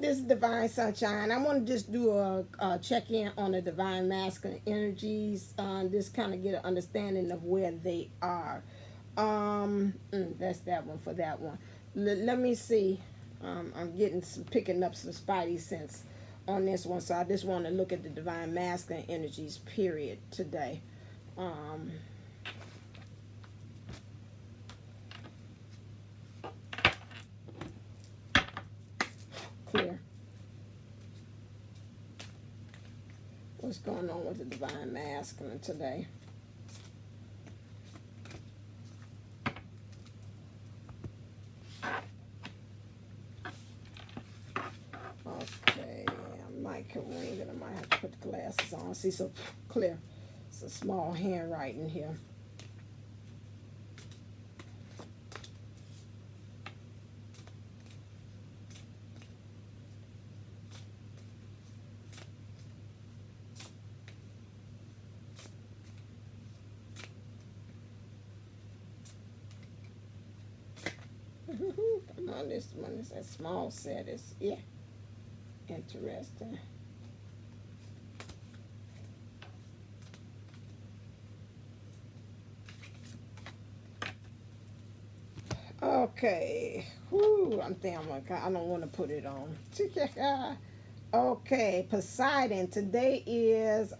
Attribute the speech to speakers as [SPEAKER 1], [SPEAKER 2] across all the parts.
[SPEAKER 1] this is Divine Sunshine. I want to just do a check-in on the Divine Masculine energies. Just kind of get an understanding of where they are. That's that one for that one. Let me see. I'm picking up some spidey sense on this one. So I just want to look at the Divine Masculine energies, period, today. Clear. What's going on with the Divine Masculine today? Okay, I might can read it. I might have to put the glasses on. See, so clear. It's a small handwriting here. Come on, this one is a small set. It's, yeah, interesting. Okay. Whew, I'm thinking, I don't want to put it on. Okay, Poseidon. Today is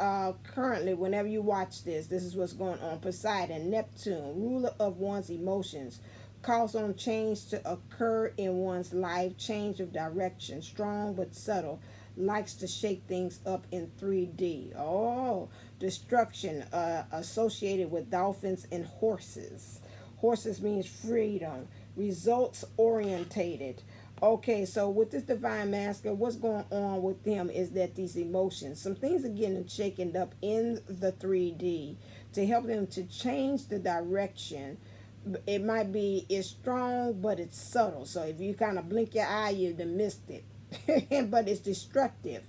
[SPEAKER 1] currently, whenever you watch this is what's going on. Poseidon, Neptune, ruler of one's emotions, calls on change to occur in one's life, change of direction, strong but subtle, likes to shake things up in 3D. Oh, destruction associated with dolphins and horses. Horses means freedom. Results orientated. Okay, so with this Divine Masculine, what's going on with them is that these emotions, some things are getting shaken up in the 3D to help them to change the direction. It might be, it's strong, but it's subtle. So if you kind of blink your eye, you've missed it. But it's destructive.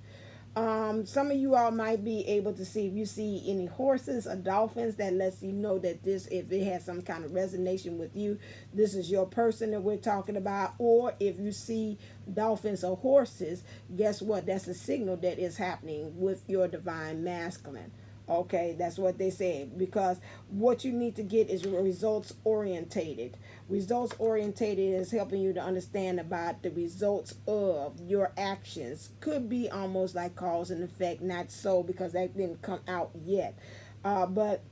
[SPEAKER 1] Some of you all might be able to see, if you see any horses or dolphins, that lets you know that this, if it has some kind of resonance with you, this is your person that we're talking about. Or if you see dolphins or horses, guess what? That's a signal that is happening with your Divine Masculine. Okay, that's what they say, because what you need to get is results orientated. Results orientated is helping you to understand about the results of your actions. Could be almost like cause and effect, not so, because that didn't come out yet. But,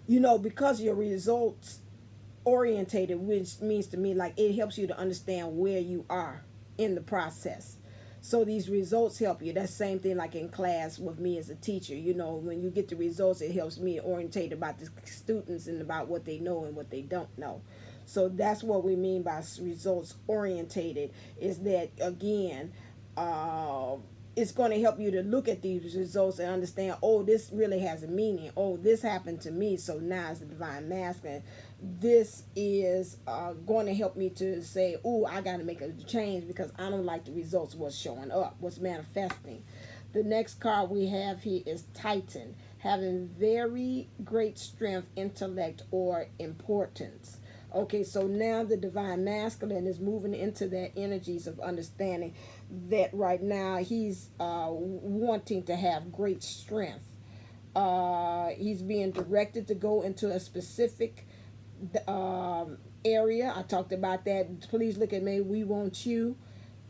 [SPEAKER 1] you know, because your results orientated, which means to me, like, it helps you to understand where you are in the process. So these results help you. That's the same thing like in class with me as a teacher. You know, when you get the results, it helps me orientate about the students and about what they know and what they don't know. So that's what we mean by results orientated, is that, again, it's going to help you to look at these results and understand, oh, this really has a meaning. Oh, this happened to me, so now it's the Divine Masculine. This is going to help me to say, oh, I got to make a change because I don't like the results, what's showing up, what's manifesting. The next card we have here is Titan, having very great strength, intellect, or importance. Okay, so now the Divine Masculine is moving into that energies of understanding that right now he's wanting to have great strength. He's being directed to go into a specific area. I talked about that. Please look at me. We want you.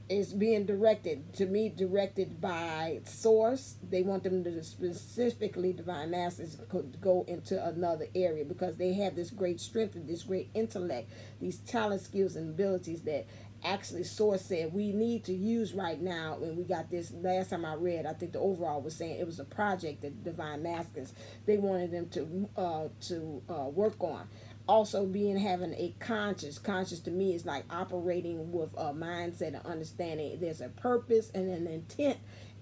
[SPEAKER 1] Is being directed to me, directed by source. They want them to specifically, Divine Masters, go into another area because they have this great strength and this great intellect, these talent, skills, and abilities that actually source said we need to use right now. And we got this last time I read, I think the overall was saying it was a project that Divine Masters, they wanted them to work on. Also having a conscious to me is like operating with a mindset and understanding there's a purpose and an intent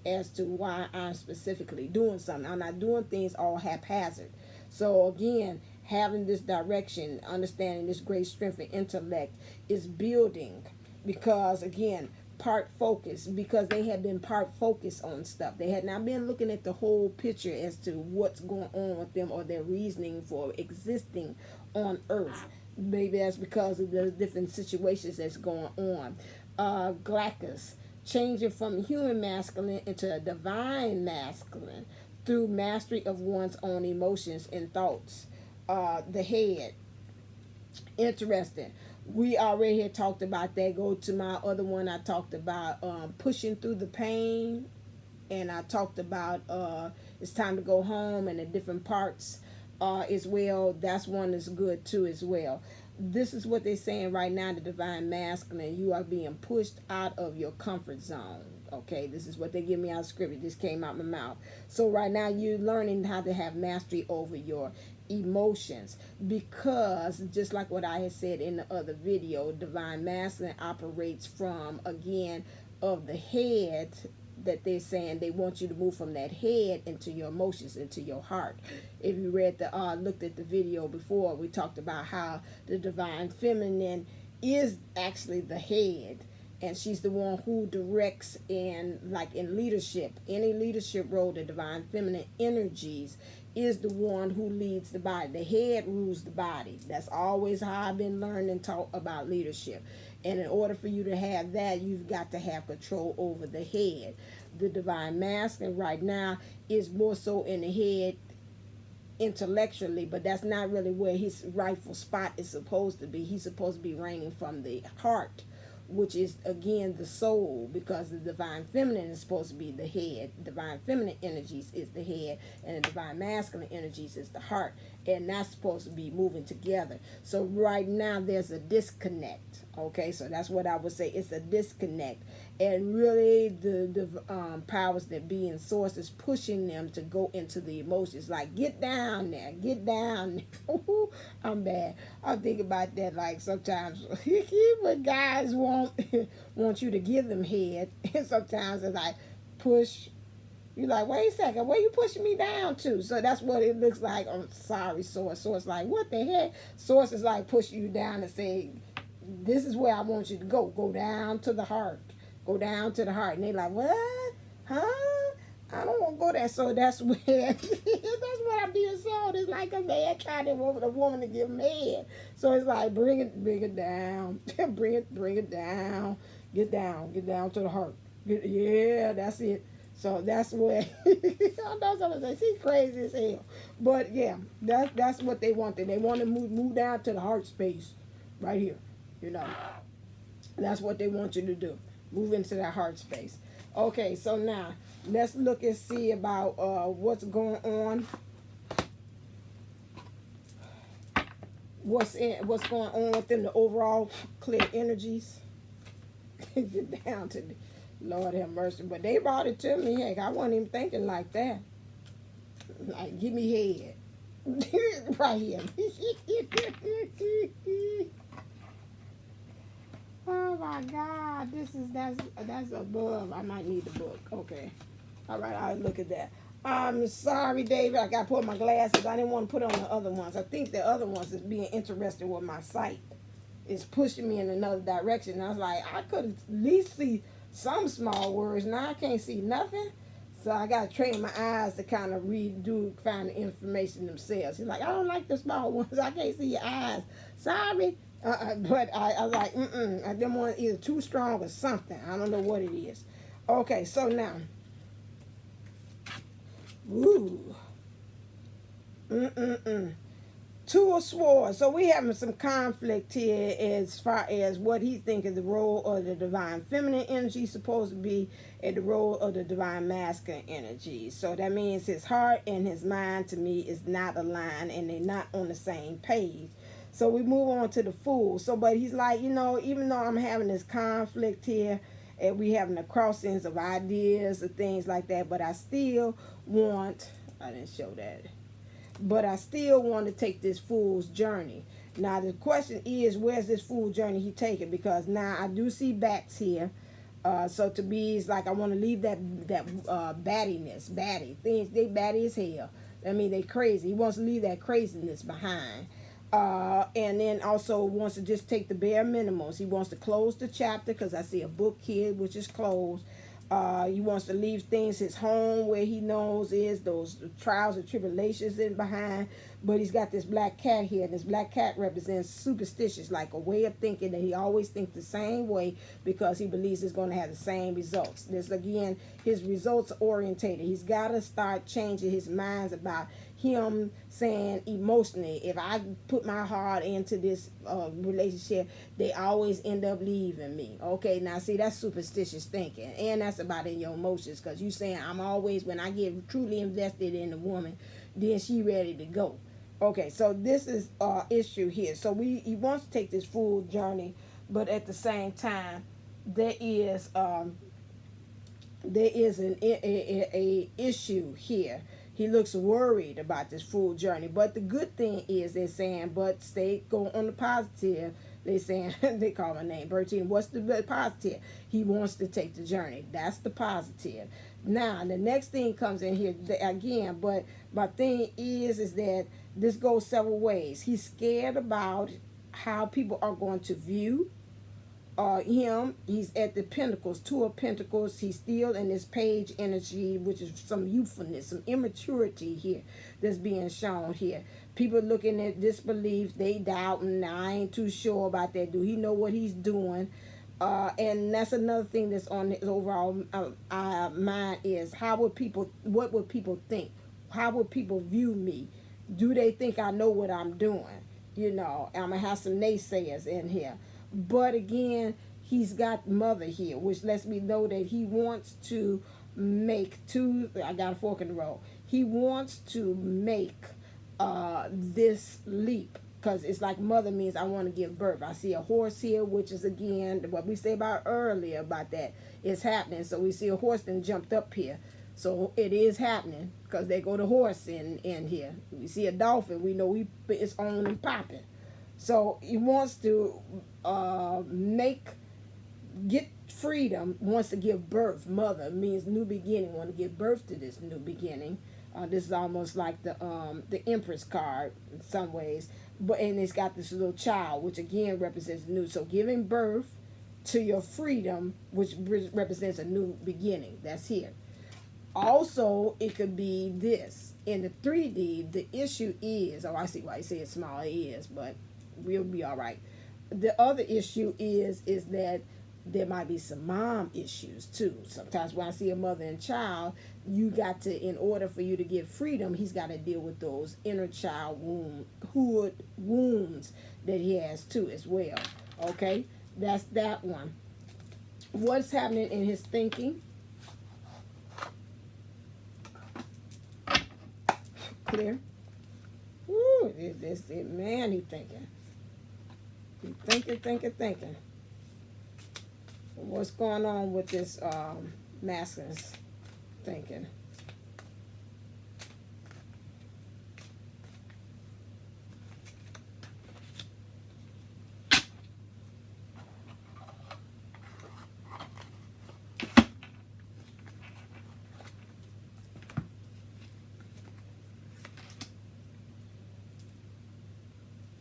[SPEAKER 1] as to why I'm specifically doing something. I'm not doing things all haphazard. So again, having this direction, understanding this great strength and intellect is building, because again, part focus, because they had been part focused on stuff. They had not been looking at the whole picture as to what's going on with them or their reasoning for existing on earth. Maybe that's because of the different situations that's going on. Glaucus, changing from human masculine into a divine masculine through mastery of one's own emotions and thoughts. The head. Interesting. We already had talked about that. Go to my other one. I talked about pushing through the pain, and I talked about it's time to go home and the different parts as well. That's one that's good too as well. This is what they're saying right now, the divine masculine. You are being pushed out of your comfort zone. Okay, this is what they give me out of scripture. This came out my mouth. So right now you're learning how to have mastery over your emotions, because just like what I had said in the other video, divine masculine operates from, again, of the head, that they're saying they want you to move from that head into your emotions, into your heart. If you read the looked at the video before, we talked about how the divine feminine is actually the head, and she's the one who directs in, like in leadership, any leadership role. The divine feminine energies is the one who leads the body. The head rules the body. That's always how I've been learning and taught about leadership. And in order for you to have that, you've got to have control over the head. The divine masculine right now is more so in the head intellectually, but that's not really where his rightful spot is supposed to be. He's supposed to be reigning from the heart, which is, again, the soul, because the divine feminine is supposed to be the head. Divine feminine energies is the head, and the divine masculine energies is the heart, and that's supposed to be moving together. So right now there's a disconnect. Okay, so that's what I would say. It's a disconnect, and really the powers that be in source is pushing them to go into the emotions. Like, get down there, get down there. I'm bad. I think about that. Like, sometimes when guys want you to give them head, and sometimes it's like push. You're like, wait a second, where you pushing me down to? So that's what it looks like. I'm sorry, source. Source like, what the heck? Source is like pushing you down and saying, this is where I want you to go. Go down to the heart. Go down to the heart. And they like, what? Huh? I don't want to go there. So that's where, that's what I'm being sold. It's like a man trying to want a woman to give him head. So it's like, bring it down. bring it down. Get down to the heart. Yeah, that's it. So that's where, I know someone say, she's crazy as hell. But yeah, that's what they want. They want to move down to the heart space right here. You know, that's what they want you to do. Move into that heart space. Okay, so now let's look and see about what's going on. What's going on within the overall clear energies. Get down to the Lord have mercy. But they brought it to me. Heck, I wasn't even thinking like that. Like, give me head. Right here. Oh my God, that's above. I might need the book. Okay. All right, I'll look at that. I'm sorry, David. I got to put my glasses. I didn't want to put on the other ones. I think the other ones is being interested with my sight. It's pushing me in another direction. And I was like, I could at least see some small words. Now I can't see nothing. So I got to train my eyes to kind of find the information themselves. He's like, I don't like the small ones. I can't see your eyes. Sorry. But I was like, I didn't want either too strong or something. I don't know what it is. Okay, so now. Ooh. Two of Swords. So we having some conflict here as far as what he thinks is the role of the divine feminine energy supposed to be and the role of the divine masculine energy. So that means his heart and his mind, to me, is not aligned, and they're not on the same page. So we move on to the Fool. So, but he's like, you know, even though I'm having this conflict here, and we having the crossings of ideas and things like that, but I still want, I didn't show that, but I still want to take this fool's journey. Now, the question is, where's this fool journey he taking? Because now I do see bats here. So to me, it's like I want to leave that battiness, things, they batty as hell. I mean, they crazy. He wants to leave that craziness behind. And then also wants to just take the bare minimums. He wants to close the chapter, because I see a book here which is closed. He wants to leave things, his home where he knows is those trials and tribulations in behind. but he's got this black cat here, and this black cat represents superstitious, like a way of thinking that he always thinks the same way because he believes it's going to have the same results. This again, his results orientated. He's got to start changing his minds about him saying emotionally, if I put my heart into this relationship, they always end up leaving me. Okay, now see, that's superstitious thinking, and that's about in your emotions, because you saying I'm always, when I get truly invested in a woman, then she ready to go. Okay, so this is issue here. So he wants to take this full journey, but at the same time, there is an issue here. He looks worried about this full journey. But the good thing is, they're saying, but go on the positive. They're saying, they call my name, Bertine. What's the positive? He wants to take the journey. That's the positive. Now, the next thing comes in here again, but my thing is that this goes several ways. He's scared about how people are going to view him. He's at the Pentacles, Two of Pentacles. He's still in this page energy, which is some youthfulness, some immaturity here that's being shown here. People looking at disbelief, they doubting. I ain't too sure about that. Do he know what he's doing? And that's another thing that's on his overall mind is, what would people think? How would people view me? Do they think I know what I'm doing? I'm going to have some naysayers in here. But again, he's got mother here, which lets me know that he wants to make I got a fork in the road. He wants to make this leap, because it's like mother means I want to give birth. I see a horse here, which is again what we say about earlier about that. It's happening. So we see a horse then jumped up here. So it is happening, because they go to horse in here. We see a dolphin. We know it's on and popping. So he wants to get freedom, wants to give birth. Mother means new beginning, want to give birth to this new beginning. This is almost like the Empress card in some ways. And it's got this little child, which again represents new. So giving birth to your freedom, which represents a new beginning. That's here. Also, it could be this. In the 3D, the issue is, I see why you say it's small, it is, but we'll be all right. The other issue is that there might be some mom issues too. Sometimes when I see a mother and child, you got to, in order for you to get freedom, he's got to deal with those inner child wounds that he has too as well. Okay, that's that one. What's happening in his thinking? Clear. Ooh, man, he thinking. He thinking. What's going on with this masculine's thinking?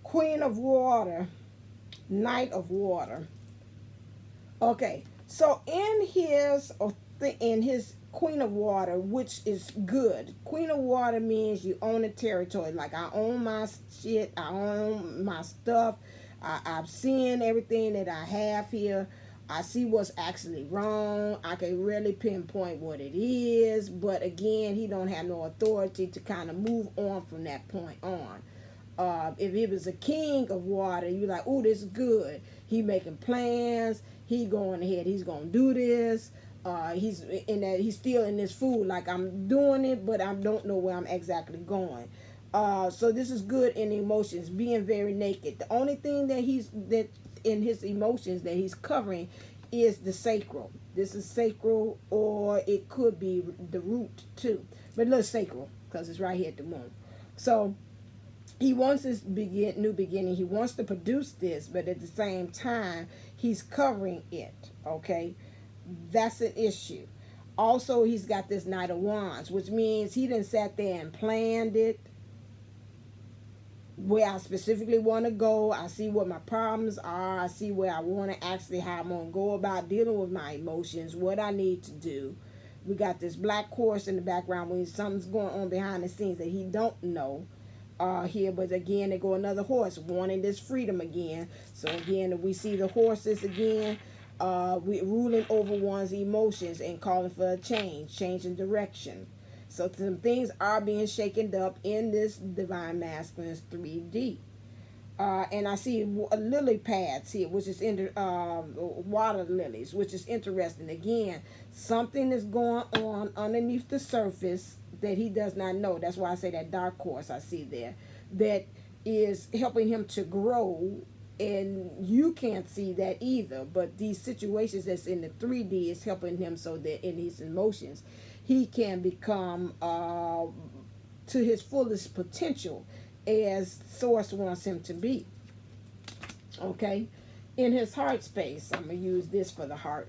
[SPEAKER 1] Queen of Water, Knight of Water. Okay, so in his Queen of Water, which is good. Queen of Water means you own a territory. Like, I own my shit, I own my stuff. I've seen everything that I have here. I see what's actually wrong. I can really pinpoint what it is. But again, he don't have no authority to kind of move on from that point on. If he was a king of water, you're like, oh, this is good. He making plans. He going ahead. He's going to do this. He's still in this food. Like, I'm doing it, but I don't know where I'm exactly going. So this is good in emotions, being very naked. The only thing that in his emotions that he's covering is the sacral. This is sacral, or it could be the root too. But look, sacral, because it's right here at the moon. So he wants this new beginning. He wants to produce this, but at the same time, he's covering it, okay? That's an issue. Also, he's got this Knight of Wands, which means he done sat there and planned it, where I specifically want to go. I see what my problems are. I see where I want to actually, how I'm going to go about dealing with my emotions, what I need to do. We got this black horse in the background when something's going on behind the scenes that he don't know. here, but again, they go another horse, wanting this freedom again. So again, we see the horses again, we ruling over one's emotions and calling for a change in direction. So some things are being shaken up in this divine masculine's 3D. And I see lily pads here, which is in water lilies, which is interesting. Again, something is going on underneath the surface that he does not know. That's why I say that dark horse I see there, that is helping him to grow, and you can't see that either. But these situations that's in the 3D is helping him so that in his emotions, he can become to his fullest potential as Source wants him to be. Okay, in his heart space, I'm gonna use this for the heart,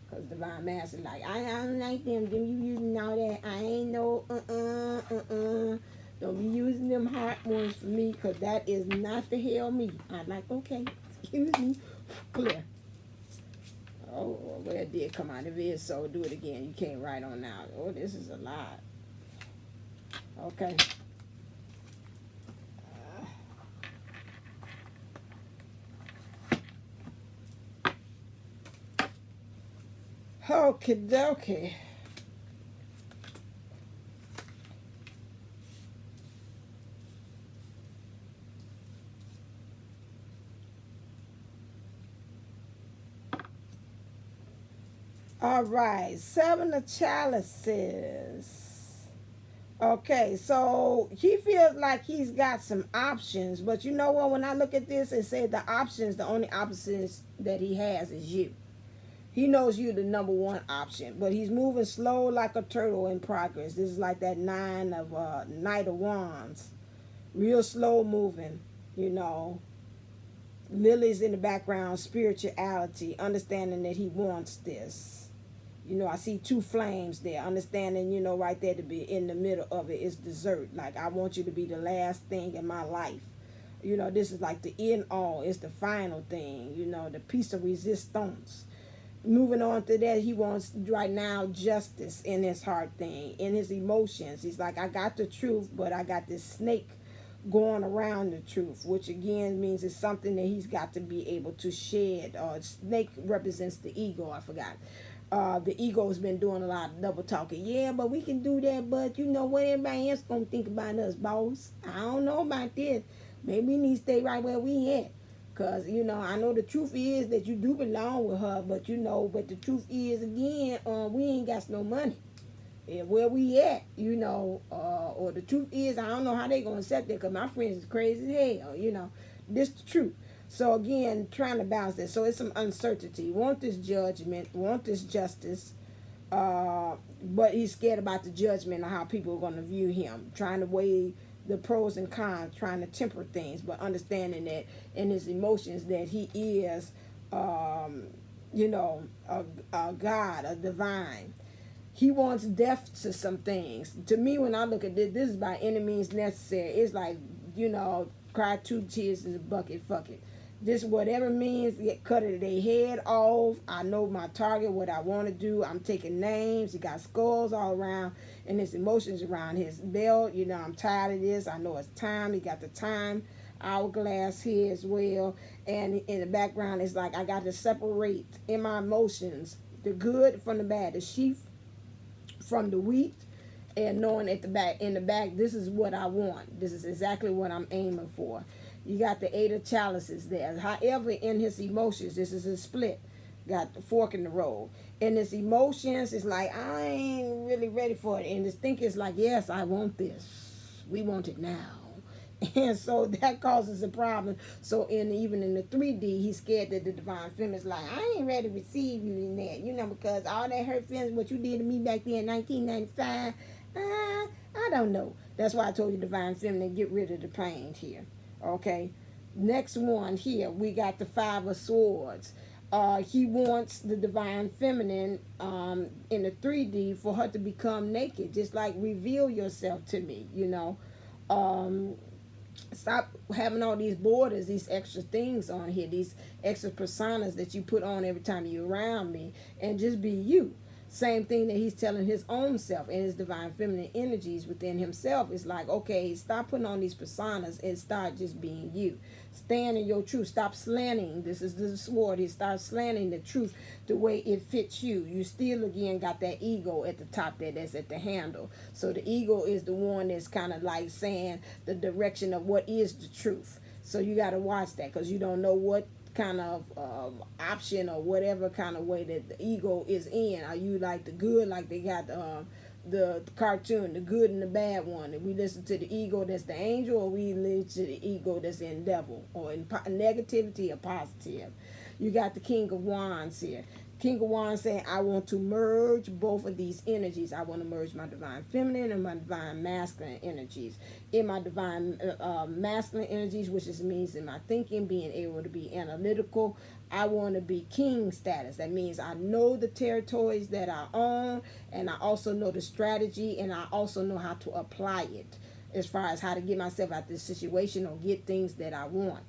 [SPEAKER 1] because Divine Master like, I don't like them you using all that. I ain't no don't be using them heart ones for me, because that is not the hell me. I'm like, okay, excuse me, clear. Oh, well, it did come out. If it is so, do it again. You can't write on now. Oh, this is a lot. Okay. Okie dokie. All right, 7 of chalices. Okay, so he feels like he's got some options, but you know what? When I look at this, it says the only options that he has is you. He knows you the number one option, but he's moving slow like a turtle in progress. This is like that Knight of Wands, real slow moving. You know, lilies in the background, spirituality, understanding that he wants this. You know, I see 2 flames there, understanding, you know, right there to be in the middle of it is dessert. Like, I want you to be the last thing in my life. You know, this is like the end all. It's the final thing, you know, the piece of resistance. Moving on to that, he wants right now justice in his heart thing, in his emotions. He's like, I got the truth, but I got this snake going around the truth, which again means it's something that he's got to be able to shed. Snake represents the ego, I forgot. The ego's been doing a lot of double talking. Yeah, but we can do that, but you know what everybody else gonna think about us, boss? I don't know about this. Maybe we need to stay right where we at. Because, you know, I know the truth is that you do belong with her, but, you know, but the truth is, again, we ain't got no money. And where we at, you know, or the truth is, I don't know how they going to accept it, because my friends is crazy as hell, you know. This the truth. So, again, trying to balance this. So, it's some uncertainty. Want this judgment, want this justice, but he's scared about the judgment of how people are going to view him, trying to weigh the pros and cons, trying to temper things, but understanding that in his emotions that he is, you know, a God, a divine. He wants death to some things. To me, when I look at this is by any means necessary. It's like, you know, cry 2 tears in the bucket, fuck it. This whatever means, get cut their head off. I know my target, what I want to do. I'm taking names. He got skulls all around, and his emotions around his belt. You know, I'm tired of this. I know it's time. He got the time hourglass here as well. And in the background, it's like I got to separate in my emotions the good from the bad, the sheaf from the wheat, and knowing at the back, in the back, this is what I want. This is exactly what I'm aiming for. You got the 8 of chalices there. However, in his emotions, this is a split. Got the fork in the road. In his emotions, it's like, I ain't really ready for it. And his thinking is like, yes, I want this. We want it now. And so that causes a problem. So even in the 3D, he's scared that the divine feminine is like, I ain't ready to receive you in that. You know, because all that hurt feelings, what you did to me back then in 1995, I don't know. That's why I told you divine feminine, get rid of the pain here. Okay, next one here, we got the 5 of swords. He wants the divine feminine in the 3D for her to become naked, just like reveal yourself to me, you know. Stop having all these borders, these extra things on here, these extra personas that you put on every time you're around me, and just be you. Same thing that he's telling his own self and his divine feminine energies within himself. It's like, okay, stop putting on these personas and start just being you. Stand in your truth. Stop slanting. This is the sword. He starts slanting the truth the way it fits you. You still, again, got that ego at the top there that's at the handle. So the ego is the one that's kind of like saying the direction of what is the truth. So you got to watch that, because you don't know what kind of option or whatever kind of way that the ego is in. Are you like the good, like they got the cartoon, the good and the bad one? And we listen to the ego that's the angel, or we listen to the ego that's in devil, or in negativity or positive? You got the King of Wands here. King of Wands saying, I want to merge both of these energies. I want to merge my divine feminine and my divine masculine energies. In my divine masculine energies, which just means in my thinking, being able to be analytical, I want to be king status. That means I know the territories that I own, and I also know the strategy, and I also know how to apply it as far as how to get myself out of this situation or get things that I want.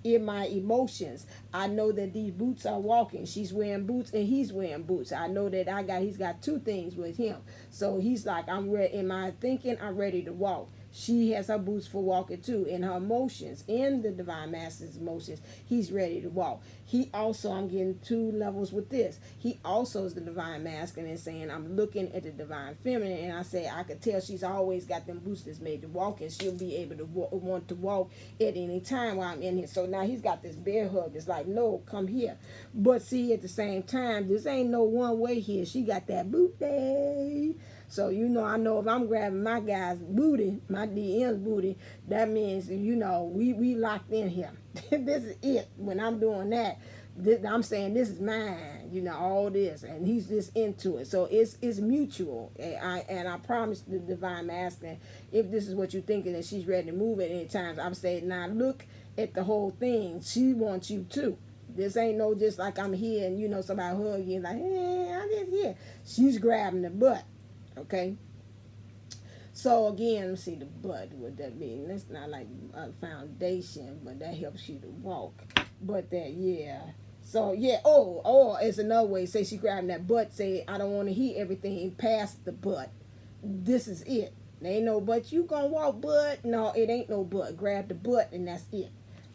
[SPEAKER 1] In my emotions, I know that these boots are walking. She's wearing boots and he's wearing boots. I know that he's got two things with him. So he's like, I'm ready. In my thinking, I'm ready to walk. She has her boots for walking too. In her emotions, in the divine master's emotions, he's ready to walk. He also, I'm getting two levels with this. He also is the divine masculine and saying, I'm looking at the divine feminine, and I say, I could tell she's always got them boots that's made to walk, and she'll be able to want to walk at any time while I'm in here. So now he's got this bear hug. It's like, no, come here. But see, at the same time, this ain't no one way here. She got that booty. So, I know if I'm grabbing my guy's booty, my DM's booty, that means, we locked in here. This is it. When I'm doing that, I'm saying this is mine, all this. And he's just into it. So it's mutual. And I promise the divine masculine, if this is what you're thinking, that she's ready to move at any time, I'm saying, now look at the whole thing. She wants you too. This ain't no just like I'm here and, somebody hug you like, hey, I'm just here. She's grabbing the butt. Okay, so again, let's see the butt. What that mean? That's not like a foundation, but that helps you to walk. But that, yeah. So yeah. Oh, it's another way. Say she grabbing that butt. Say, I don't want to hear everything past the butt. This is it. There ain't no butt. You gonna walk butt? No, it ain't no butt. Grab the butt and that's it.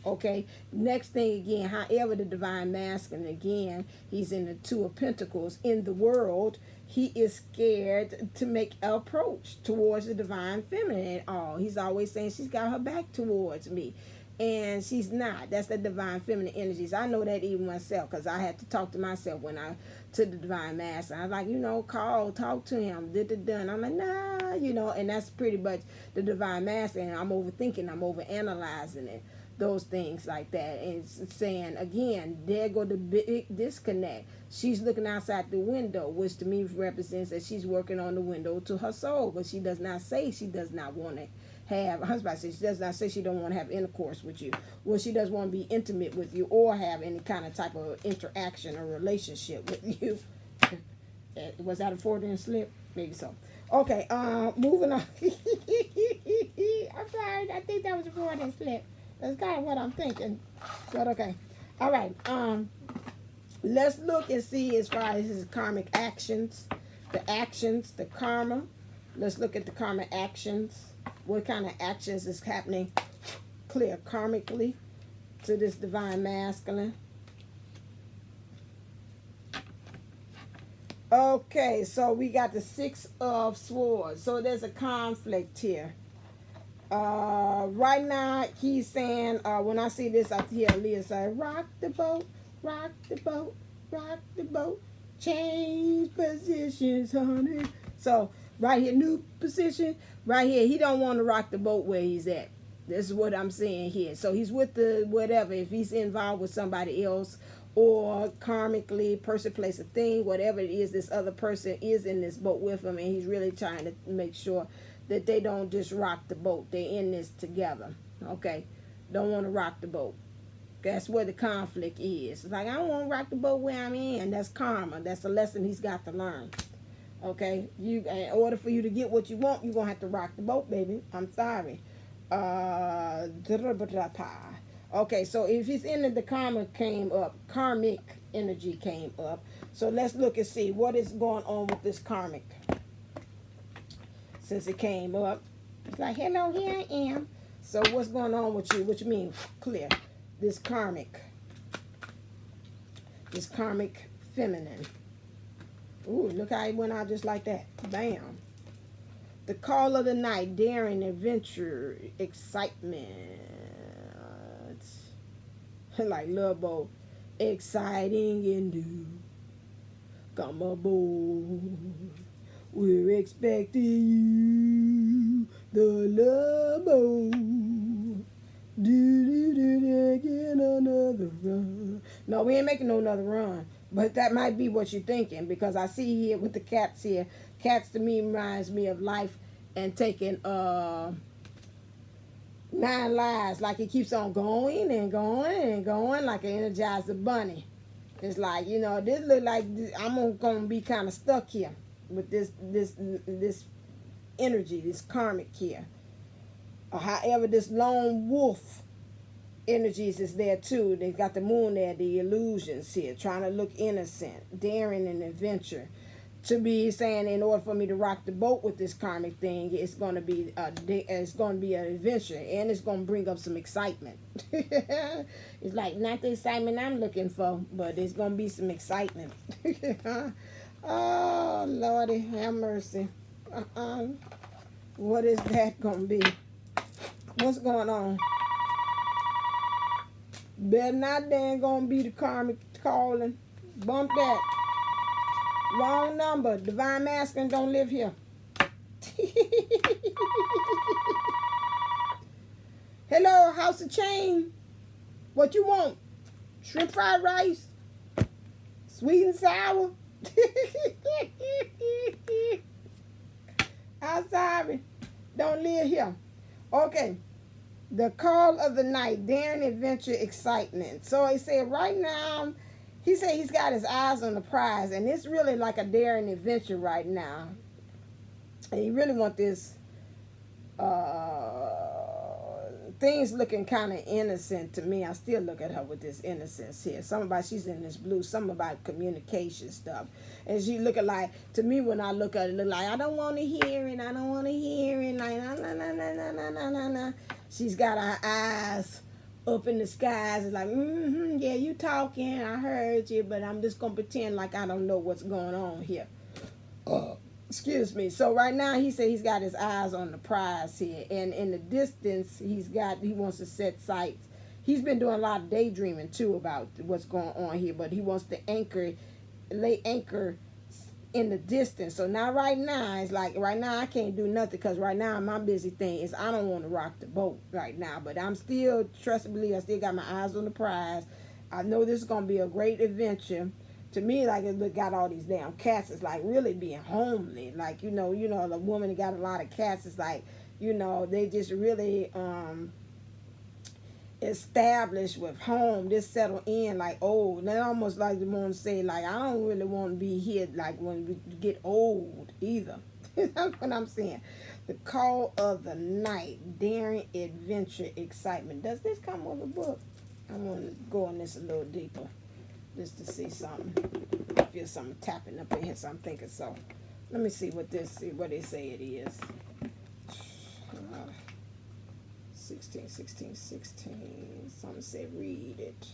[SPEAKER 1] Okay, next thing again, however, the divine masculine, again, he's in the Two of Pentacles. In the world, he is scared to make an approach towards the divine feminine at all. He's always saying she's got her back towards me. And she's not. That's the divine feminine energies. I know that even myself, because I had to talk to myself when to the divine master. I was like, talk to him. Done. I'm like, nah, and that's pretty much the divine master. And I'm overthinking, I'm overanalyzing it. Those things like that. And it's saying, again, there go the big disconnect. She's looking outside the window, which to me represents that she's working on the window to her soul. But she does not say she does not want to have, I was about to say, she does not say she don't want to have intercourse with you. Well, she does want to be intimate with you or have any kind of type of interaction or relationship with you. Was that a Freudian slip? Maybe so. Okay, moving on. I'm sorry, I think that was a Freudian slip. That's kind of what I'm thinking. But okay. All right. Let's look and see as far as his karmic actions. The karma. Let's look at the karmic actions. What kind of actions is happening clear karmically to this divine masculine. Okay, so we got the Six of Swords. So there's a conflict here. Right now, he's saying, when I see this, I hear Leah say, rock the boat, rock the boat, rock the boat, change positions, honey. So, right here, new position, right here, he don't want to rock the boat where he's at. This is what I'm saying here. So, he's with the whatever, if he's involved with somebody else, or karmically, person, place, a thing, whatever it is, this other person is in this boat with him, and he's really trying to make sure that they don't just rock the boat. They're in this together. Okay? Don't want to rock the boat. That's where the conflict is. It's like, I don't want to rock the boat where I'm in. That's karma. That's a lesson he's got to learn. Okay? In order for you to get what you want, you're going to have to rock the boat, baby. I'm sorry. Okay, so if he's in it, the karmic energy came up. So let's look and see what is going on with this karmic. Since it came up, it's like, hello, here I am. So what's going on with you? What you mean, clear? This karmic feminine. Ooh, look how it went out just like that. Bam. The call of the night, daring, adventure, excitement. Like Love Boat. Exciting and new. Come aboard. We're expecting you. The Love Boat. Again another run. No, we ain't making no another run. But that might be what you're thinking, because I see here with the cats here. Cats to me reminds me of life and taking 9 lives. Like it keeps on going and going and going, like an energized bunny. It's like, you know, this look like I'm gonna be kind of stuck here with this energy, this karmic here. Or however, this lone wolf energies is there too. They got the moon there, the illusions here, trying to look innocent, daring and adventure. To be saying, in order for me to rock the boat with this karmic thing, it's going to be an adventure, and it's going to bring up some excitement. It's like not the excitement I'm looking for, but it's going to be some excitement. Oh Lordy, have mercy. What is that going to be? What's going on? Better not then gonna be the karmic calling. Bump that. Wrong number. Divine masculine don't live here. Hello, house of chain. What you want? Shrimp fried rice? Sweet and sour? I'm sorry. Don't live here. Okay. The call of the night, daring, adventure, excitement. So he said right now, he said he's got his eyes on the prize, and it's really like a daring adventure right now. And he really want this, things looking kind of innocent to me. I still look at her with this innocence here. Some about she's in this blue, some about communication stuff. And she looking like, to me when I look at it, look like, I don't want to hear it, I don't want to hear it, like, nah. She's got her eyes up in the skies. It's like, yeah, you talking, I heard you, but I'm just going to pretend like I don't know what's going on here. Excuse me. So right now he said he's got his eyes on the prize here. And in the distance, he wants to set sights. He's been doing a lot of daydreaming too about what's going on here, but he wants to lay anchor in the distance. So now right now, it's like right now I can't do nothing, because right now my busy thing is I don't want to rock the boat right now, but I'm still, trust and believe, I still got my eyes on the prize. I know this is going to be a great adventure. To me, like, it got all these damn cats. It's like really being homely. Like, you know, the woman that got a lot of cats is like, you know, they just really established with home, just settle in like old. They almost like the want to say, like, I don't really want to be here like when we get old either. That's what I'm saying. The call of the night, daring, adventure, excitement. Does this come with a book? I want to go on this a little deeper, just to see something. I feel something tapping up in here, so I'm thinking so. Let me see what they say it is. 16. Something said read it.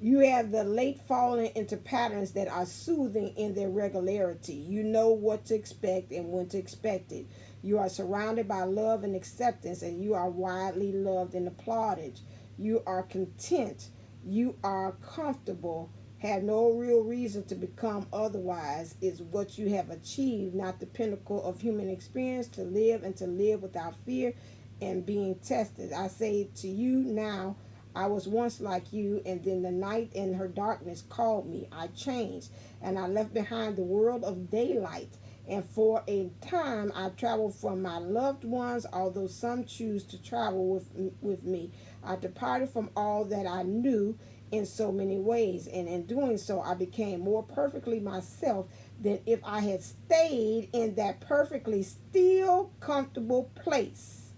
[SPEAKER 1] You have the late falling into patterns that are soothing in their regularity. You know what to expect and when to expect it. You are surrounded by love and acceptance, and you are widely loved and applauded. You are content. You are comfortable. Have no real reason to become otherwise. Is what you have achieved, not the pinnacle of human experience, to live and to live without fear and being tested. I say to you now, I was once like you, and then the night and her darkness called me. I changed, and I left behind the world of daylight. And for a time, I traveled from my loved ones, although some choose to travel with me. I departed from all that I knew in so many ways, and in doing so, I became more perfectly myself than if I had stayed in that perfectly still, comfortable place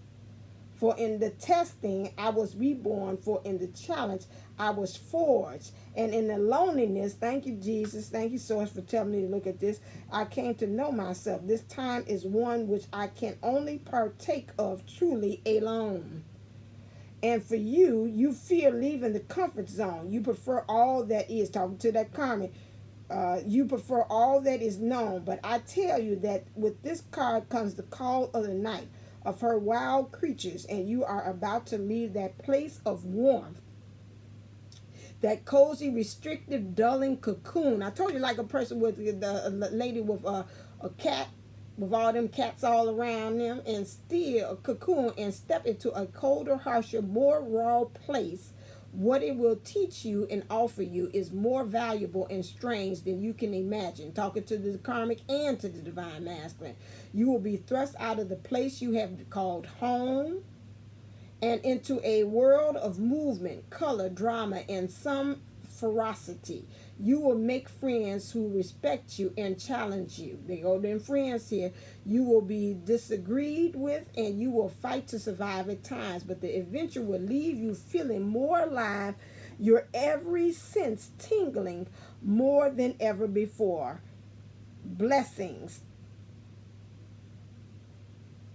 [SPEAKER 1] For in the testing, I was reborn. For in the challenge, I was forged. And in the loneliness, thank you, Jesus. Thank you, Source, for telling me to look at this. I came to know myself. This time is one which I can only partake of truly alone. And for you, you fear leaving the comfort zone. You prefer all that is, talking to that karmic. You prefer all that is known. But I tell you that with this card comes the call of the night of her wild creatures, and you are about to leave that place of warmth, that cozy, restrictive, dulling cocoon. I told you, like a person with a lady with a cat, with all them cats all around them, and still a cocoon, and step into a colder, harsher, more raw place. What it will teach you and offer you is more valuable and strange than you can imagine. Talking to the karmic and to the divine masculine. You will be thrust out of the place you have called home and into a world of movement, color, drama, and some ferocity. You will make friends who respect you and challenge you. They go them friends here. You will be disagreed with, and you will fight to survive at times. But the adventure will leave you feeling more alive, your every sense tingling more than ever before. Blessings.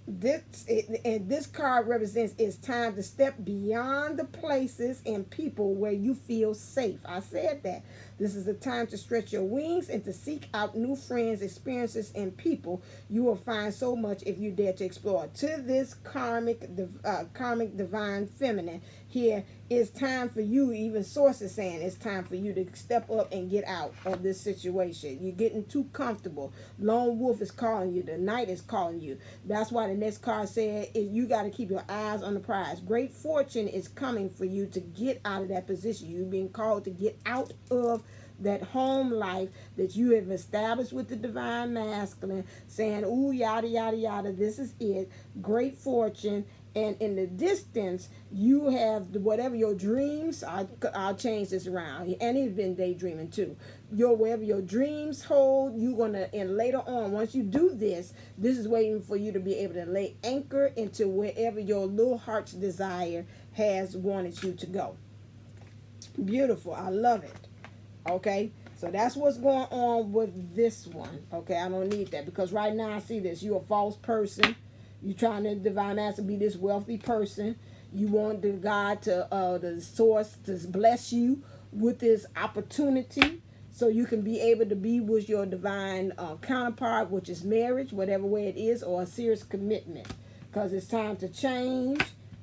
[SPEAKER 1] This card represents it's time to step beyond the places and people where you feel safe. I said that. This is a time to stretch your wings and to seek out new friends, experiences, and people. You will find so much if you dare to explore. To this karmic divine feminine, here it's time for you, even Source is saying it's time for you to step up and get out of this situation. You're getting too comfortable. Lone wolf is calling you. The night is calling you. That's why the next card said you got to keep your eyes on the prize. Great fortune is coming for you to get out of that position. You're being called to get out of that home life that you have established with the divine masculine, saying, ooh, yada, yada, yada, this is it. Great fortune. And in the distance, you have whatever your dreams, I'll change this around. And he's been daydreaming too. Wherever your dreams hold, you're going to, and later on, once you do this, this is waiting for you to be able to lay anchor into wherever your little heart's desire has wanted you to go. Beautiful. I love it. Okay. So that's what's going on with this one. Okay. I don't need that because right now I see this. You're a false person. You're trying to divine master be this wealthy person. You want the God to, the source to bless you with this opportunity so you can be able to be with your divine counterpart, which is marriage, whatever way it is, or a serious commitment. Because it's time to change.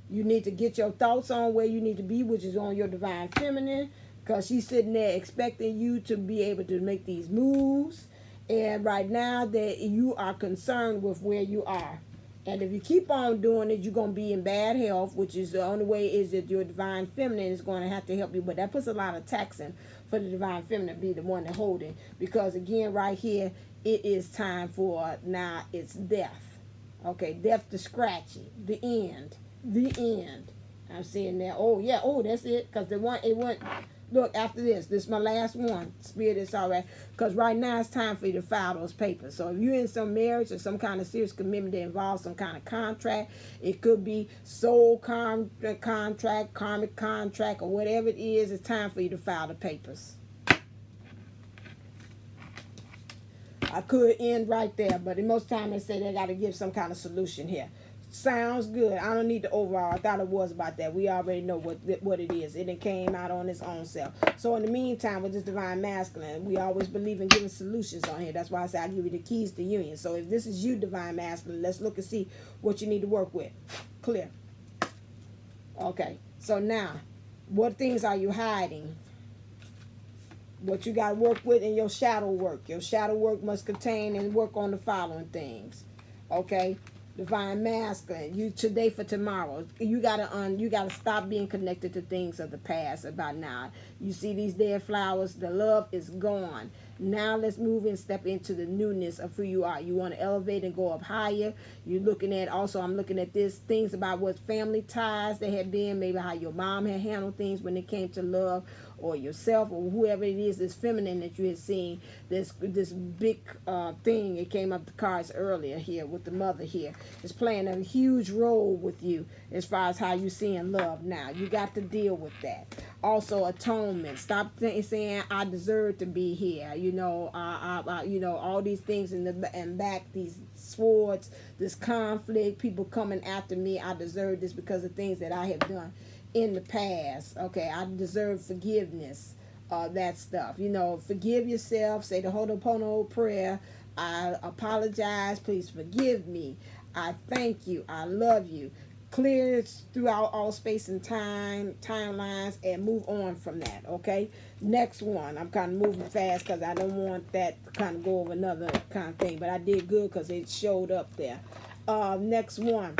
[SPEAKER 1] You need to get your thoughts on where you need to be, which is on your divine feminine. Because she's sitting there expecting you to be able to make these moves. And right now that you are concerned with where you are. And if you keep on doing it, you're going to be in bad health, which is the only way is that your divine feminine is going to have to help you. But that puts a lot of taxing for the divine feminine to be the one to hold it. Because again, right here, it is time for, now it's death. Okay, death to scratchy. The end. The end. I'm seeing that. Oh, yeah. Oh, that's it. Because it went... Look, after this is my last one. Spirit, it's all right. Because right now it's time for you to file those papers. So if you're in some marriage or some kind of serious commitment that involves some kind of contract, it could be soul contract, karmic contract, or whatever it is, it's time for you to file the papers. I could end right there, but most time they say they got to give some kind of solution here. Sounds good. I don't need the overall. I thought it was about that. We already know what it is. It came out on its own self. So in the meantime, with this divine masculine, we always believe in giving solutions on here. That's why I say I give you the keys to union. So if this is you, divine masculine, let's look and see what you need to work with. Clear. Okay. So now, what things are you hiding? What you got to work with in your shadow work. Your shadow work must contain and work on the following things. Okay. Divine masculine, you today for tomorrow. You gotta stop being connected to things of the past about now. You see these dead flowers, the love is gone. Now let's move and step into the newness of who you are. You want to elevate and go up higher. You're looking at, also I'm looking at this, things about what family ties there had been, maybe how your mom had handled things when it came to love, or yourself, or whoever it is, this feminine that you had seen, this big thing. It came up the cards earlier here with the mother here. It's playing a huge role with you as far as how you seeing love now. You got to deal with that. Also, atonement. Stop saying I deserve to be here. You know, you know, all these things in the and back, these swords, this conflict, people coming after me. I deserve this because of things that I have done in the past. Okay, I deserve forgiveness. That stuff. You know, forgive yourself. Say the Ho'oponopono prayer. I apologize. Please forgive me. I thank you. I love you. Clear throughout all space and time, timelines, and move on from that, okay? Next one. I'm kind of moving fast because I don't want that to kind of go over another kind of thing, but I did good because it showed up there. Next one.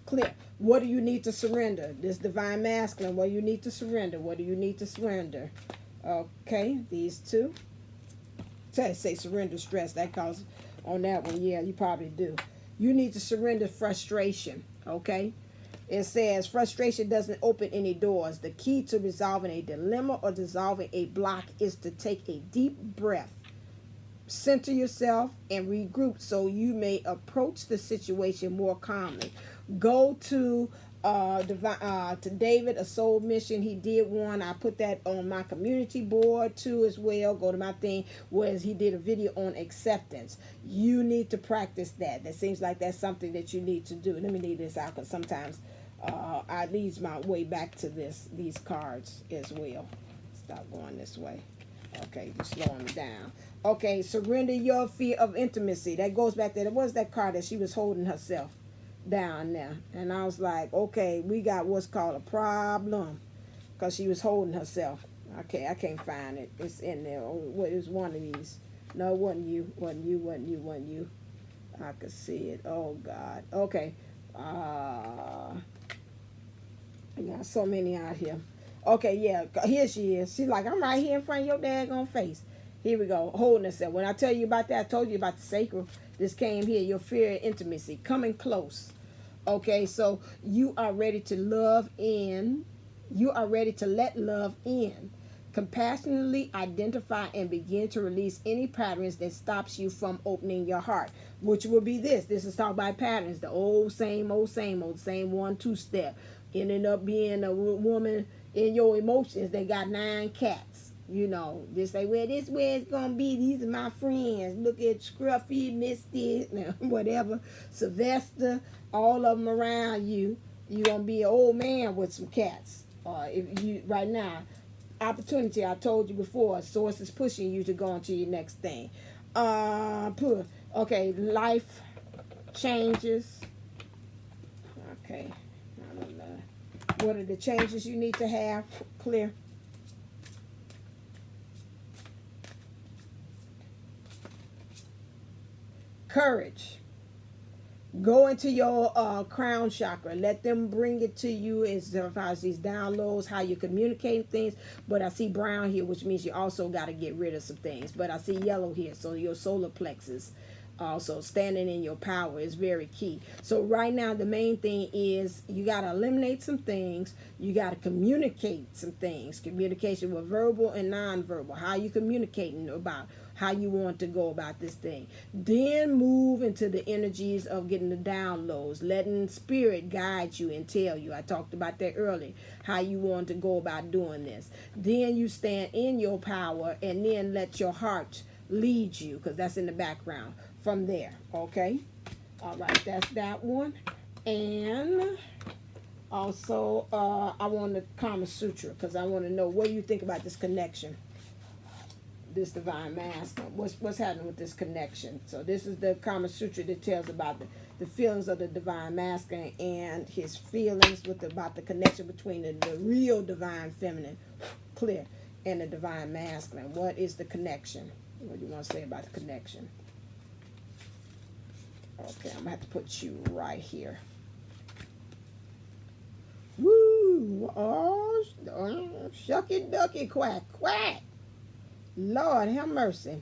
[SPEAKER 1] Clear. What do you need to surrender? This divine masculine. What do you need to surrender? What do you need to surrender? Okay, these two. Say surrender stress. That causes on that one. Yeah, you probably do. You need to surrender frustration, okay? It says frustration doesn't open any doors. The key to resolving a dilemma or dissolving a block is to take a deep breath, center yourself, and regroup so you may approach the situation more calmly. Go to David, a soul mission. He did one. I put that on my community board too as well. Go to my thing where he did a video on acceptance. You need to practice that. That seems like that's something that you need to do. Let me leave this out because sometimes I leads my way back to these cards as well. Stop going this way. Okay, you're slowing me down. Okay, surrender your fear of intimacy. That goes back there. What was that card that she was holding herself down there? And I was like, okay, we got what's called a problem because she was holding herself. Okay, I can't find it. It's in there. Oh, what is one of these? No, it wasn't you. Wasn't you. I could see it. Oh, God. Okay. I got so many out here. Okay, yeah. Here she is. She's like, I'm right here in front of your daggone face. Here we go. Holding herself. When I tell you about that, I told you about the sacral. This came here. Your fear of intimacy. Coming close. Okay, so you are ready to love in. You are ready to let love in. Compassionately identify and begin to release any patterns that stops you from opening your heart, which will be this. This is talk about patterns. The old, same 1-2 step. Ending up being a woman in your emotions that got 9 cats. You know, just say, well, this where it's going to be. These are my friends. Look at Scruffy, Misty, whatever, Sylvester, all of them around you. You're going to be an old man with some cats. If you right now, opportunity, I told you before, source is pushing you to go on to your next thing. Okay, life changes. Okay, I don't know. What are the changes you need to have? Clear. Courage. Go into your crown chakra. Let them bring it to you as far as these downloads, how you communicate things. But I see brown here, which means you also got to get rid of some things. But I see yellow here, so your solar plexus. Also, standing in your power is very key. So right now, the main thing is you got to eliminate some things. You got to communicate some things. Communication with verbal and nonverbal. How you communicating about how you want to go about this thing. Then move into the energies of getting the downloads, letting spirit guide you and tell you. I talked about that earlier, how you want to go about doing this. Then you stand in your power and then let your heart lead you, because that's in the background from there. Okay, all right, that's that one. And also I want the Karmic Sutra, because I want to know what do you think about this connection, this divine masculine. What's happening with this connection? So this is the Karmic Sutra that tells about the feelings of the divine masculine and his feelings about the connection between the real divine feminine, clear, and the divine masculine. What is the connection? What do you want to say about the connection? Okay, I'm going to have to put you right here. Woo! Oh, shucky ducky quack, quack. Lord have mercy.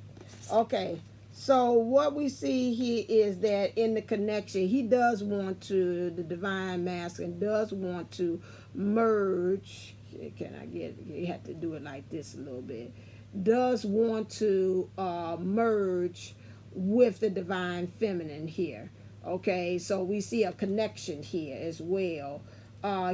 [SPEAKER 1] Okay, so what we see here is that in the connection, he does want to, the divine masculine does want to merge can I get, you have to do it like this a little bit, does want to merge with the divine feminine here. Okay, so we see a connection here as well.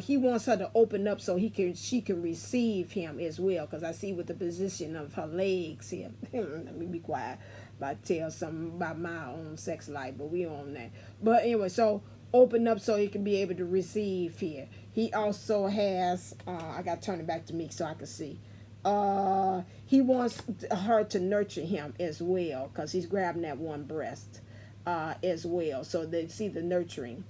[SPEAKER 1] He wants her to open up so she can receive him as well, because I see with the position of her legs here. Let me be quiet about to tell something about my own sex life, but we on that. But anyway, so open up so he can be able to receive here. He also has, I got to turn it back to me so I can see. He wants her to nurture him as well, because he's grabbing that one breast as well. So they see the nurturing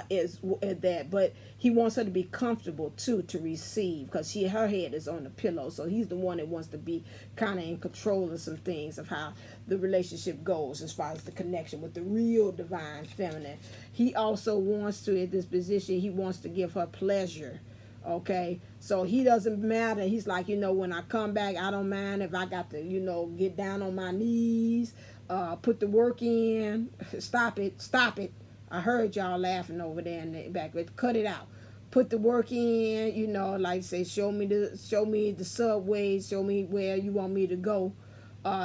[SPEAKER 1] is that, but he wants her to be comfortable too to receive, because her head is on the pillow, so he's the one that wants to be kind of in control of some things of how the relationship goes as far as the connection with the real divine feminine. He also wants to, at this position, he wants to give her pleasure. Okay, so he doesn't matter. He's like, when I come back, I don't mind if I got to, get down on my knees, put the work in. Stop it. I heard y'all laughing over there in the back, but cut it out. Put the work in, like say, show me the subways, show me where you want me to go.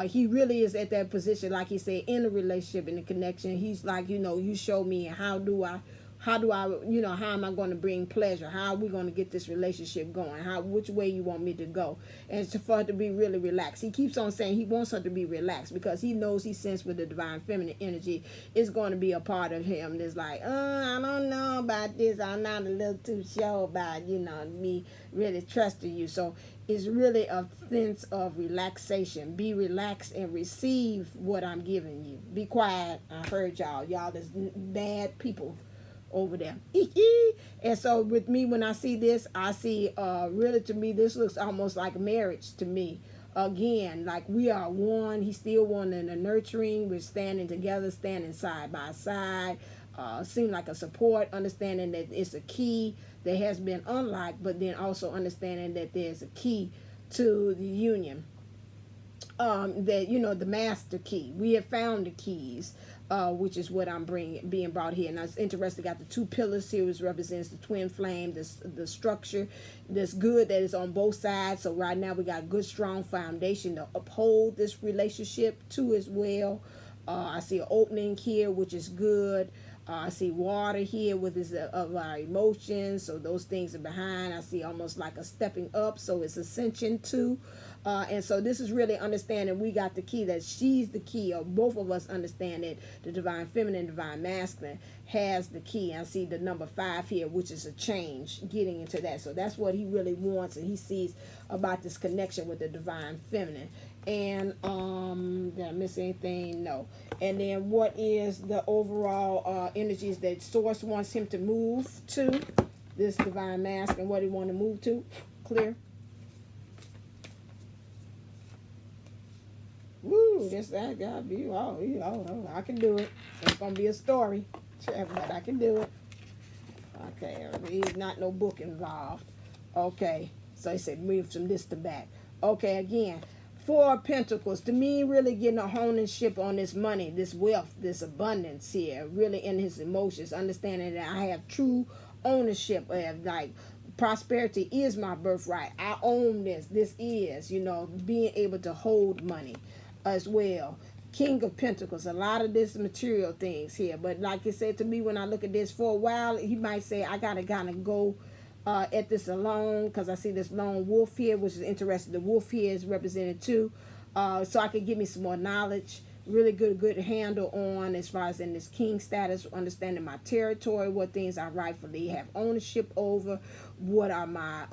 [SPEAKER 1] He really is at that position, like he said, in a relationship, in a connection. He's like, you show me, how do I, how am I going to bring pleasure? How are we going to get this relationship going? Which way you want me to go? And it's for her to be really relaxed. He keeps on saying he wants her to be relaxed, because he knows, he senses with the divine feminine energy is going to be a part of him. It's like, I don't know about this. I'm not a little too sure about, me really trusting you. So it's really a sense of relaxation. Be relaxed and receive what I'm giving you. Be quiet. I heard y'all. Y'all is bad people over there. And so with me, when I see this, I see really, to me, this looks almost like marriage to me. Again, like we are one. He's still wanting the nurturing. We're standing together, standing side by side. Seem like a support, understanding that it's a key that has been unlocked, but then also understanding that there's a key to the union. That, the master key. We have found the keys. Which is what I'm being brought here. And it's interesting, got the two pillars here, which represents the twin flame, the structure that's good, that is on both sides. So right now we got good, strong foundation to uphold this relationship too as well. I see an opening here, which is good. I see water here with this of our emotions, so those things are behind. I see almost like a stepping up, so it's ascension too. And so this is really understanding we got the key, that she's the key, or both of us understand that the divine feminine, divine masculine has the key. I see the number 5 here, which is a change, getting into that. So that's what he really wants, and he sees about this connection with the divine feminine. And did I miss anything? No. And then what is the overall energies that source wants him to move to? This divine mask, and what he want to move to? Clear? Woo, that gotta be, I can do it. It's gonna be a story, but I can do it. Okay, there's not no book involved. Okay, so he said move from this to back. Okay, again, 4 of Pentacles, to me, really getting a ownership on this money, this wealth, this abundance here, really in his emotions, understanding that I have true ownership of, like, prosperity is my birthright. I own this. This is, being able to hold money as well. King of Pentacles, a lot of this material things here. But like it said to me, when I look at this for a while, he might say, I got to kind of go at this alone, because I see this lone wolf here, which is interesting. The wolf here is represented too. So I can give me some more knowledge. Really good handle on, as far as in this king status, understanding my territory, what things I rightfully have ownership over, what are my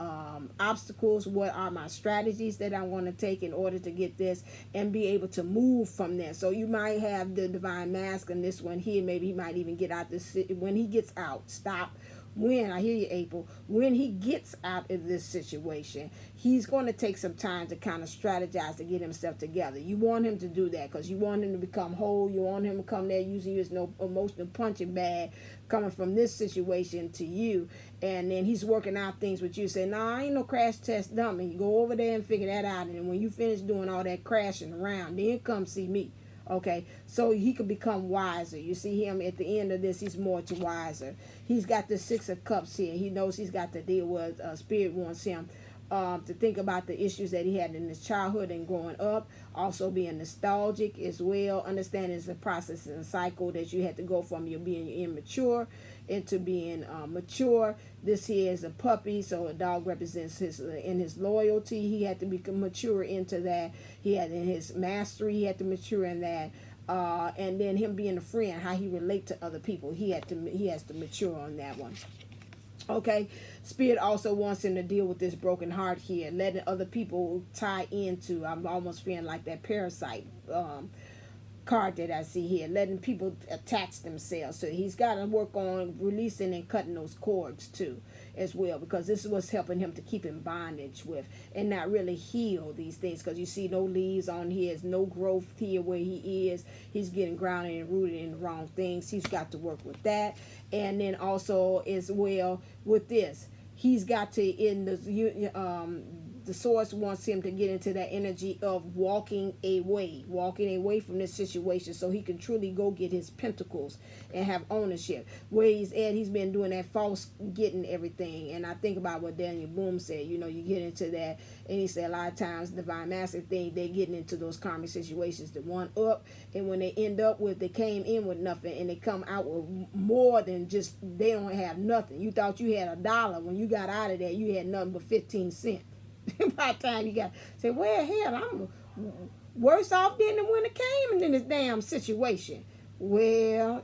[SPEAKER 1] obstacles, what are my strategies that I want to take in order to get this, and be able to move from there. So you might have the divine mask in this one here. Maybe he might even get out this, when he gets out, stop. When, I hear you, April, when he gets out of this situation, he's going to take some time to kind of strategize to get himself together. You want him to do that, because you want him to become whole. You want him to come there using you as no emotional punching bag, coming from this situation to you. And then he's working out things with you. Say, nah, I ain't no crash test dummy. You go over there and figure that out. And then when you finish doing all that crashing around, then come see me. Okay, so he could become wiser. You see him at the end of this, he's more to wiser. He's got the Six of Cups here. He knows he's got to deal with, Spirit wants him to think about the issues that he had in his childhood and growing up. Also being nostalgic as well. Understanding it's a process and a cycle that you had to go from you being immature into being mature. This here is a puppy, so a dog represents his in his loyalty. He had to become mature into that. He had in his mastery, he had to mature in that. And then him being a friend, how he relate to other people, he has to mature on that one. Okay, Spirit also wants him to deal with this broken heart here, letting other people tie into, I'm almost feeling like that parasite card that I see here, letting people attach themselves. So he's got to work on releasing and cutting those cords too as well, because this is what's helping him to keep in bondage with and not really heal these things, because you see no leaves on here, there's no growth here where he is. He's getting grounded and rooted in the wrong things. He's got to work with that. And then also as well with this, he's got to, in the source wants him to get into that energy of walking away from this situation, so he can truly go get his pentacles and have ownership. Where he's at, he's been doing that false getting everything. And I think about what Daniellleboomlle said, you get into that, and he said a lot of times divine master think they getting into those karmic situations that one up, and when they end up with, they came in with nothing and they come out with more than just, they don't have nothing. You thought you had $1. When you got out of there, you had nothing but 15 cents. By the time you got say, well, hell, I'm worse off than when it came in this damn situation. Well,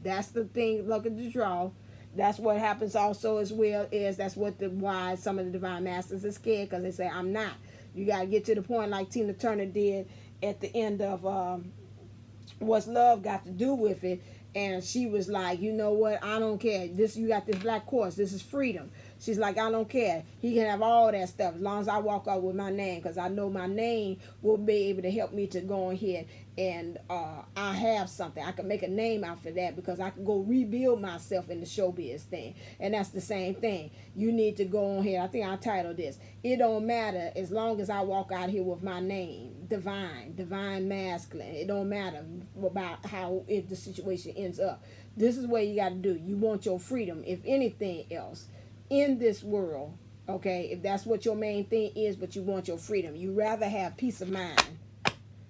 [SPEAKER 1] that's the thing. Look at the draw. That's what happens also as well, is that's what why some of the divine masters are scared, because they say, I'm not. You got to get to the point like Tina Turner did at the end of What's Love Got to Do with It. And she was like, you know what? I don't care. You got this black horse. This is freedom. She's like, I don't care. He can have all that stuff as long as I walk out with my name, because I know my name will be able to help me to go ahead and I have something. I can make a name out for that, because I can go rebuild myself in the showbiz thing. And that's the same thing. You need to go on here. I think I titled this, it don't matter as long as I walk out here with my name. Divine masculine. It don't matter about how the situation ends up. This is what you got to do. You want your freedom, if anything else, in this world, okay? If that's what your main thing is, but you want your freedom. You rather have peace of mind.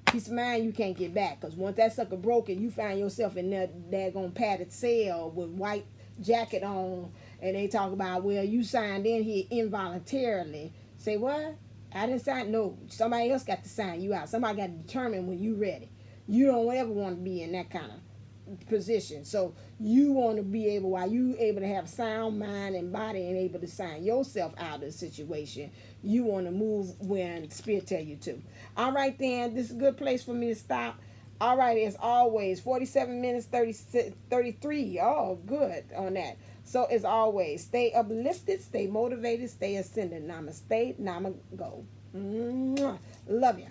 [SPEAKER 1] Peace of mind you can't get back, because once that sucker broken, you find yourself in that daggone padded cell with white jacket on, and they talk about, well, you signed in here involuntarily. Say, what? I didn't sign. No, somebody else got to sign you out. Somebody got to determine when you ready. You don't ever want to be in that kind of position. So you want to be able, while you able to have sound mind and body and able to sign yourself out of the situation, you want to move when Spirit tell you to. All right, then, this is a good place for me to stop. All right, as always, 47 minutes, 33. Oh, good on that. So as always, stay uplifted, stay motivated, stay ascended. Namaste, namago. Love ya.